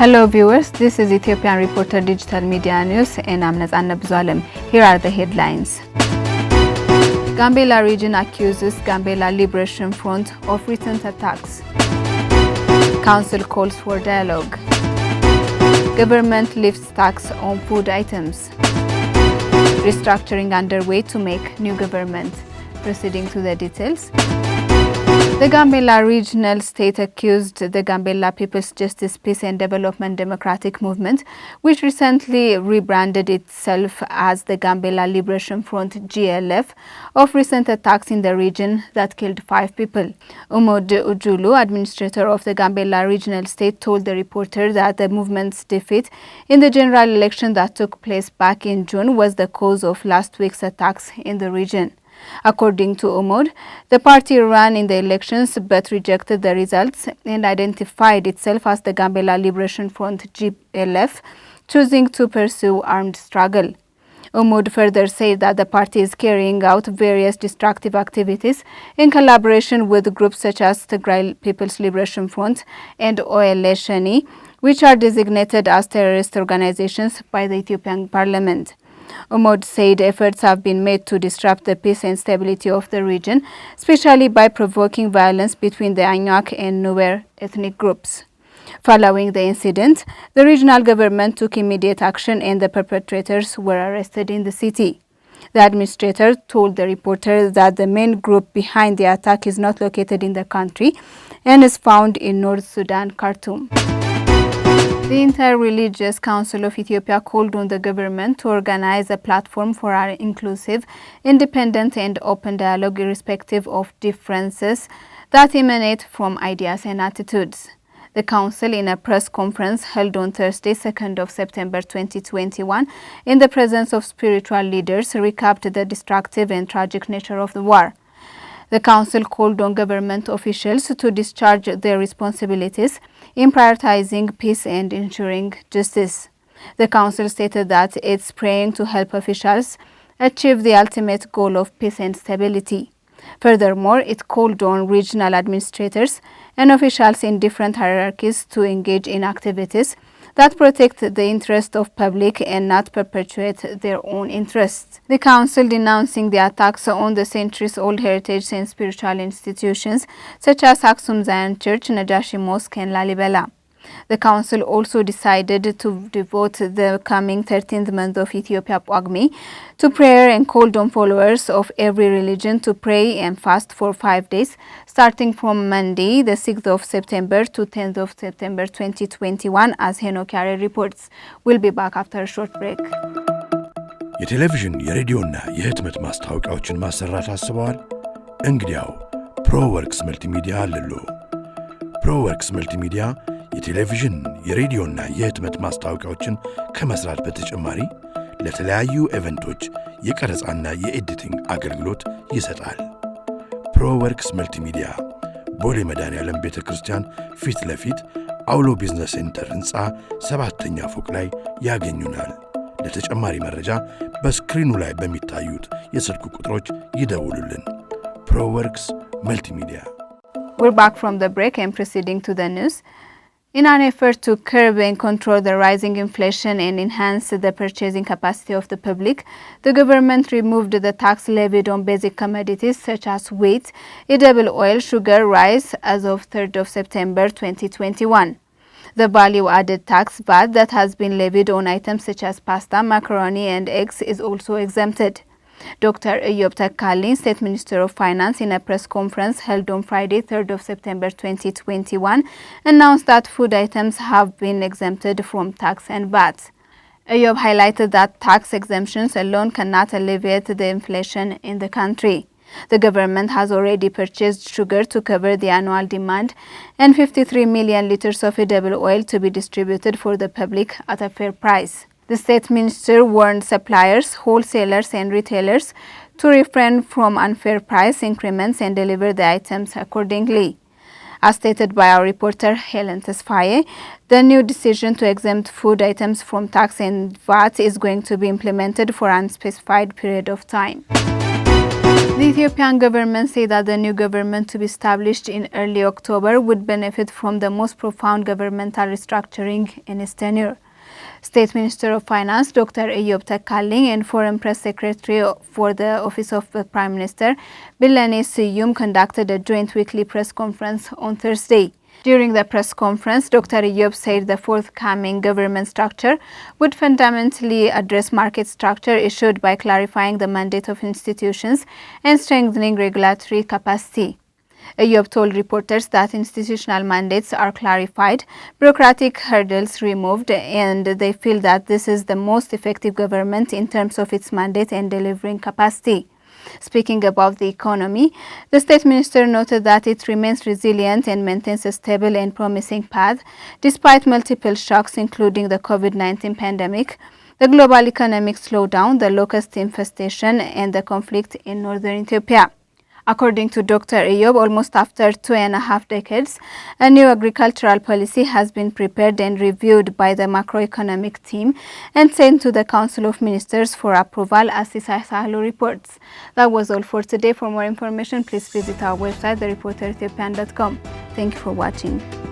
Hello viewers, this is Ethiopian Reporter Digital Media News and I'm Nazanna Buzalem. Here are the headlines. Gambela region accuses Gambela Liberation Front of recent attacks. Council calls for dialogue. Government lifts tax on food items. Restructuring underway to make new government. Proceeding to the details. The Gambela regional state accused the Gambela People's Justice, Peace and Development Democratic Movement, which recently rebranded itself as the Gambela Liberation Front GLF, of recent attacks in the region that killed 5 people. Umod Ujulu, administrator of the Gambela regional state, told the reporter that the movement's defeat in the general election that took place back in June was the cause of last week's attacks in the region. According to Umod, the party ran in the elections but rejected the results and identified itself as the Gambela Liberation Front GLF, choosing to pursue armed struggle. Umod further said that the party is carrying out various destructive activities in collaboration with groups such as Tigray People's Liberation Front and OLA Shani, which are designated as terrorist organizations by the Ethiopian parliament. Umod said efforts have been made to disrupt the peace and stability of the region, especially by provoking violence between the Anuak and Nuer ethnic groups. Following the incident, the regional government took immediate action and the perpetrators were arrested in the city. The administrator told the reporter that the main group behind the attack is not located in the country and is found in North Sudan, Khartoum. The Inter-Religious Council of Ethiopia called on the government to organize a platform for an inclusive, independent and open dialogue irrespective of differences that emanate from ideas and attitudes. The council, in a press conference held on Thursday, 2nd of September 2021, in the presence of spiritual leaders, recapped the destructive and tragic nature of the war. The council called on government officials to discharge their responsibilities in prioritizing peace and ensuring justice. The council stated that it's praying to help officials achieve the ultimate goal of peace and stability. Furthermore, it called on regional administrators and officials in different hierarchies to engage in activities that protect the interest of public and not perpetuate their own interests. The council denouncing the attacks on the centuries-old heritage and spiritual institutions such as Taxon Zion Church, Najashi Mosque and Lalibela. The council also decided to devote the coming 13th month of Ethiopia Pagmi to prayer and called on followers of every religion to pray and fast for 5 days, starting from Monday, the 6th of September to 10th of September 2021, as Henokare reports. We'll be back after a short break. የቴሌቪዥን የሬዲዮና የህትመት ማስታወቂያዎችን ማሰራት አስበዋል? እንግዲያው ፕሮወርክስ መልቲሚዲያ አለሎ። ፕሮወርክስ መልቲሚዲያ የቴሌቪዥን የሬዲዮና የህትመት ማስታወቂያዎችን ከመስራት በተጨማሪ ለተለያዩ ኢቨንቶች የቀረጻና የኤዲቲንግ አገልግሎት ይሰጣል። ፕሮወርክስ መልቲሚዲያ ቦሌ መድኃኔዓለም ቤተክርስቲያን ፊት ለፊት አውሎ ቢዝነስ ሴንተር ህንፃ 7ኛ ፎቅ ላይ ያገኙናል። ለተጨማሪ መረጃ በስክሪኑ ላይ በሚታዩት የስልክ ቁጥሮች ይደውሉልን። ፕሮወርክስ መልቲሚዲያ። We're back from the break and proceeding to the news. In an effort to curb and control the rising inflation and enhance the purchasing capacity of the public, the government removed the tax levied on basic commodities such as wheat, edible oil, sugar, rice as of 3rd of September 2021. The value-added tax VAT that has been levied on items such as pasta, macaroni and eggs is also exempted. Dr. Eyob Takalin, State Minister of Finance, in a press conference held on Friday, 3rd of September 2021, announced that food items have been exempted from tax and VAT. Eyob highlighted that tax exemptions alone cannot alleviate the inflation in the country. The government has already purchased sugar to cover the annual demand and 53 million liters of edible oil to be distributed for the public at a fair price. The state minister warned suppliers, wholesalers and retailers to refrain from unfair price increments and deliver the items accordingly. As stated by our reporter Helen Tesfaye, the new decision to exempt food items from tax and VAT is going to be implemented for an unspecified period of time. The Ethiopian government said that the new government to be established in early October would benefit from the most profound governmental restructuring in its tenure. State Minister of Finance Dr. Eyob Tekkaling and Foreign Press Secretary for the Office of the Prime Minister Bilene Siyum conducted a joint weekly press conference on Thursday. During the press conference, Dr. Eyob said the forthcoming government structure would fundamentally address market structure issued by clarifying the mandate of institutions and strengthening regulatory capacity. Eyob told reporters that institutional mandates are clarified, bureaucratic hurdles removed, and they feel that this is the most effective government in terms of its mandate and delivering capacity. Speaking about the economy, the state minister noted that it remains resilient and maintains a stable and promising path despite multiple shocks including the COVID-19 pandemic, the global economic slowdown, the locust infestation, and the conflict in northern Ethiopia. According to Dr. Eyob, almost after 2.5 decades, a new agricultural policy has been prepared and reviewed by the macroeconomic team and sent to the Council of Ministers for approval, as Isai Sahlu reports. That was all for today. For more information, please visit our website, thereporterethiopian.com. Thank you for watching.